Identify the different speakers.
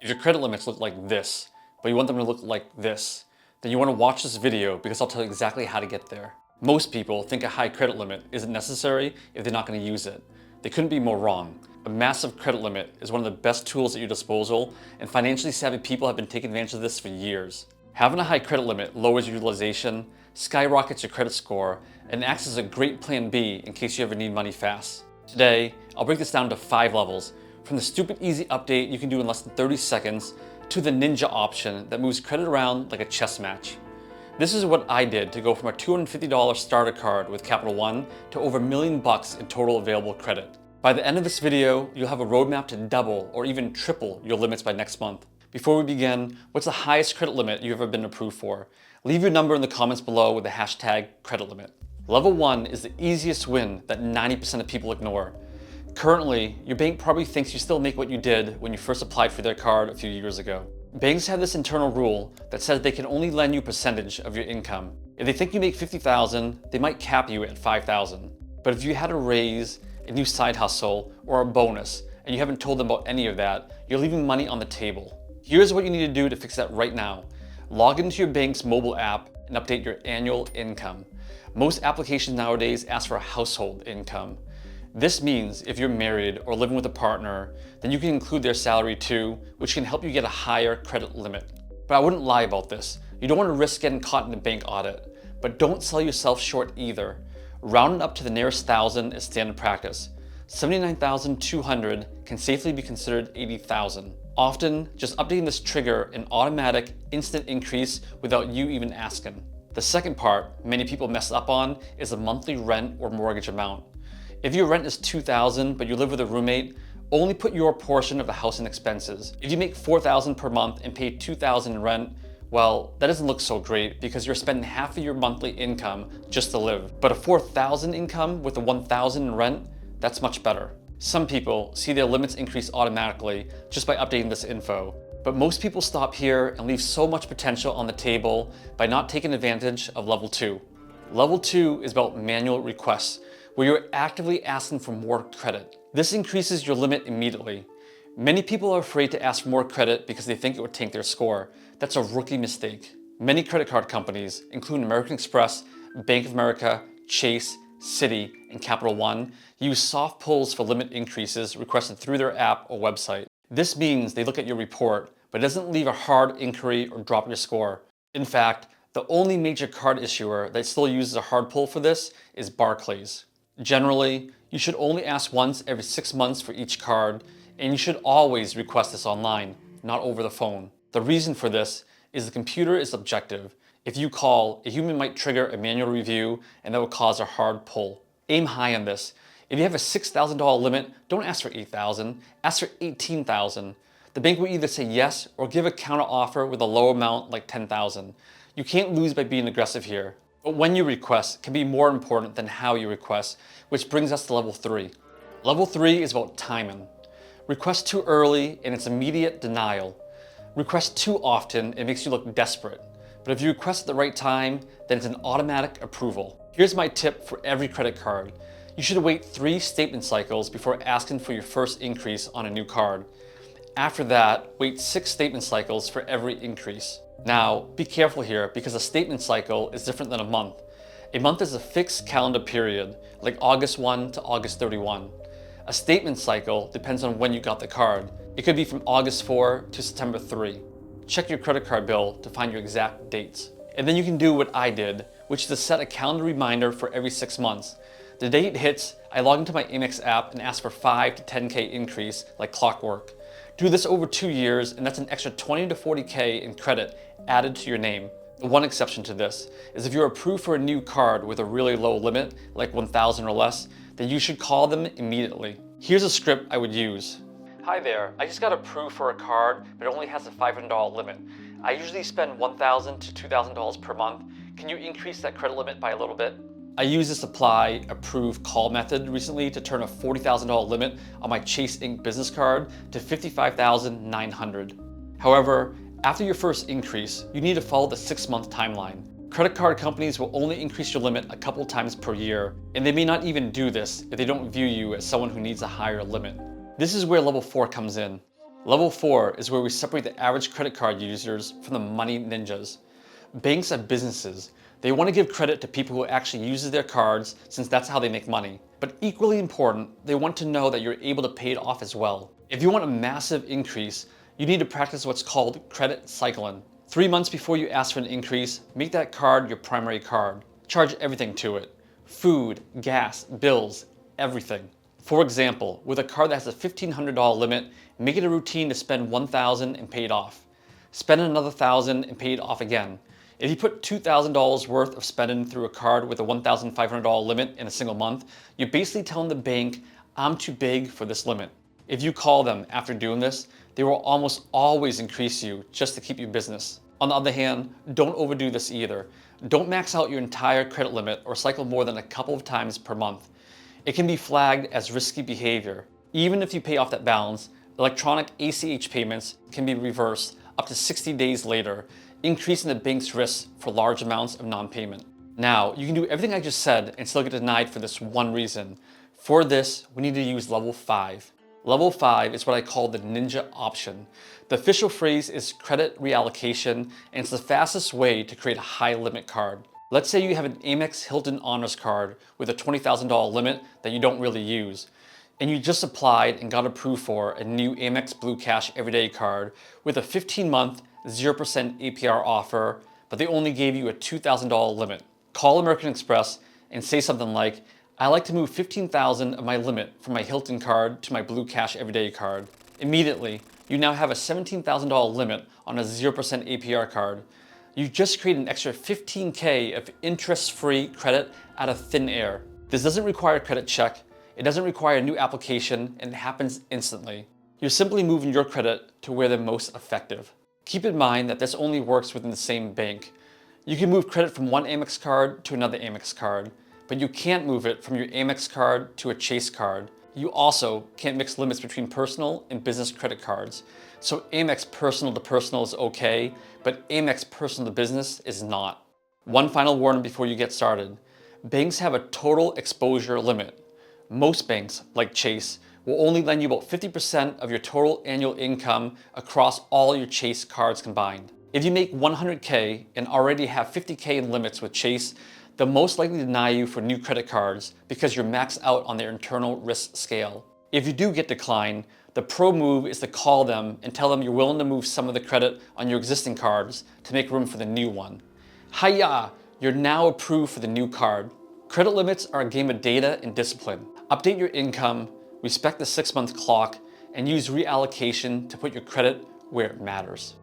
Speaker 1: If your credit limits look like this, but you want them to look like this, then you want to watch this video because I'll tell you exactly how to get there. Most people think a high credit limit isn't necessary if they're not going to use it. They couldn't be more wrong. A massive credit limit is one of the best tools at your disposal, and financially savvy people have been taking advantage of this for years. Having a high credit limit lowers your utilization, skyrockets your credit score, and acts as a great plan B in case you ever need money fast. Today, I'll break this down to 5 levels, from the stupid easy update you can do in less than 30 seconds to the ninja option that moves credit around like a chess match. This is what I did to go from a $250 starter card with Capital One to over $1 million in total available credit. By the end of this video, you'll have a roadmap to double or even triple your limits by next month. Before we begin, what's the highest credit limit you've ever been approved for? Leave your number in the comments below with the hashtag credit limit. Level 1 is the easiest win that 90% of people ignore. Currently, your bank probably thinks you still make what you did when you first applied for their card a few years ago. Banks have this internal rule that says they can only lend you a percentage of your income. If they think you make $50,000, they might cap you at $5,000. But if you had a raise, a new side hustle, or a bonus, and you haven't told them about any of that, you're leaving money on the table. Here's what you need to do to fix that right now. Log into your bank's mobile app and update your annual income. Most applications nowadays ask for a household income. This means if you're married or living with a partner, then you can include their salary too, which can help you get a higher credit limit. But I wouldn't lie about this. You don't want to risk getting caught in a bank audit, but don't sell yourself short either. Round it up to the nearest thousand is standard practice. 79,200 can safely be considered 80,000. Often, just updating this trigger an automatic, instant increase without you even asking. The second part many people mess up on is the monthly rent or mortgage amount. If your rent is $2,000 but you live with a roommate, only put your portion of the house in expenses. If you make $4,000 per month and pay $2,000 in rent, well, that doesn't look so great because you're spending half of your monthly income just to live. But a $4,000 income with a $1,000 in rent, that's much better. Some people see their limits increase automatically just by updating this info. But most people stop here and leave so much potential on the table by not taking advantage of level 2. Level 2 is about manual requests, where you're actively asking for more credit. This increases your limit immediately. Many people are afraid to ask for more credit because they think it would tank their score. That's a rookie mistake. Many credit card companies, including American Express, Bank of America, Chase, Citi, and Capital One, use soft pulls for limit increases requested through their app or website. This means they look at your report, but doesn't leave a hard inquiry or drop your score. In fact, the only major card issuer that still uses a hard pull for this is Barclays. Generally, you should only ask once every 6 months for each card, and you should always request this online, not over the phone. The reason for this is the computer is objective. If you call, a human might trigger a manual review, and that will cause a hard pull. Aim high on this. If you have a $6,000 limit, don't ask for $8,000, ask for $18,000. The bank will either say yes or give a counter offer with a low amount like $10,000. You can't lose by being aggressive here. But when you request can be more important than how you request, which brings us to level 3. Level 3 is about timing. Request too early and it's immediate denial. Request too often, it makes you look desperate. But if you request at the right time, then it's an automatic approval. Here's my tip for every credit card. You should wait 3 statement cycles before asking for your first increase on a new card. After that, wait 6 statement cycles for every increase. Now, be careful here because a statement cycle is different than a month. A month is a fixed calendar period, like August 1 to August 31. A statement cycle depends on when you got the card. It could be from August 4 to September 3. Check your credit card bill to find your exact dates. And then you can do what I did, which is to set a calendar reminder for every 6 months. The day it hits, I log into my Amex app and ask for 5 to 10K increase like clockwork. Do this over 2 years and that's an extra 20 to 40K in credit added to your name. The one exception to this is if you're approved for a new card with a really low limit, like 1,000 or less, then you should call them immediately. Here's a script I would use. Hi there, I just got approved for a card, but it only has a $500 limit. I usually spend $1,000 to $2,000 per month. Can you increase that credit limit by a little bit? I used this apply, approve, call method recently to turn a $40,000 limit on my Chase Inc. business card to $55,900. However, after your first increase, you need to follow the 6-month timeline. Credit card companies will only increase your limit a couple times per year, and they may not even do this if they don't view you as someone who needs a higher limit. This is where level 4 comes in. Level 4 is where we separate the average credit card users from the money ninjas. Banks are businesses. They want to give credit to people who actually use their cards since that's how they make money. But equally important, they want to know that you're able to pay it off as well. If you want a massive increase, you need to practice what's called credit cycling. 3 months before you ask for an increase, make that card your primary card. Charge everything to it. Food, gas, bills, everything. For example, with a card that has a $1,500 limit, make it a routine to spend $1,000 and pay it off. Spend another $1,000 and pay it off again. If you put $2,000 worth of spending through a card with a $1,500 limit in a single month, you're basically telling the bank, I'm too big for this limit. If you call them after doing this, they will almost always increase you just to keep your business. On the other hand, don't overdo this either. Don't max out your entire credit limit or cycle more than a couple of times per month. It can be flagged as risky behavior. Even if you pay off that balance, electronic ACH payments can be reversed up to 60 days later, increasing the bank's risk for large amounts of non-payment. Now, you can do everything I just said and still get denied for this one reason. For this, we need to use level 5. Level 5 is what I call the ninja option. The official phrase is credit reallocation, and it's the fastest way to create a high limit card. Let's say you have an Amex Hilton Honors card with a $20,000 limit that you don't really use, and you just applied and got approved for a new Amex Blue Cash Everyday card with a 15-month 0% APR offer, but they only gave you a $2,000 limit. Call American Express and say something like, I like to move $15,000 of my limit from my Hilton card to my Blue Cash Everyday card. Immediately, you now have a $17,000 limit on a 0% APR card. You just create an extra $15K of interest-free credit out of thin air. This doesn't require a credit check, it doesn't require a new application, and it happens instantly. You're simply moving your credit to where they're most effective. Keep in mind that this only works within the same bank. You can move credit from one Amex card to another Amex card, but you can't move it from your Amex card to a Chase card. You also can't mix limits between personal and business credit cards. So Amex personal to personal is okay, but Amex personal to business is not. One final warning before you get started. Banks have a total exposure limit. Most banks, like Chase, will only lend you about 50% of your total annual income across all your Chase cards combined. If you make $100K and already have $50K in limits with Chase, they'll most likely deny you for new credit cards because you're maxed out on their internal risk scale. If you do get declined, the pro move is to call them and tell them you're willing to move some of the credit on your existing cards to make room for the new one. Hiya! You're now approved for the new card. Credit limits are a game of data and discipline. Update your income, respect the 6-month clock, and use reallocation to put your credit where it matters.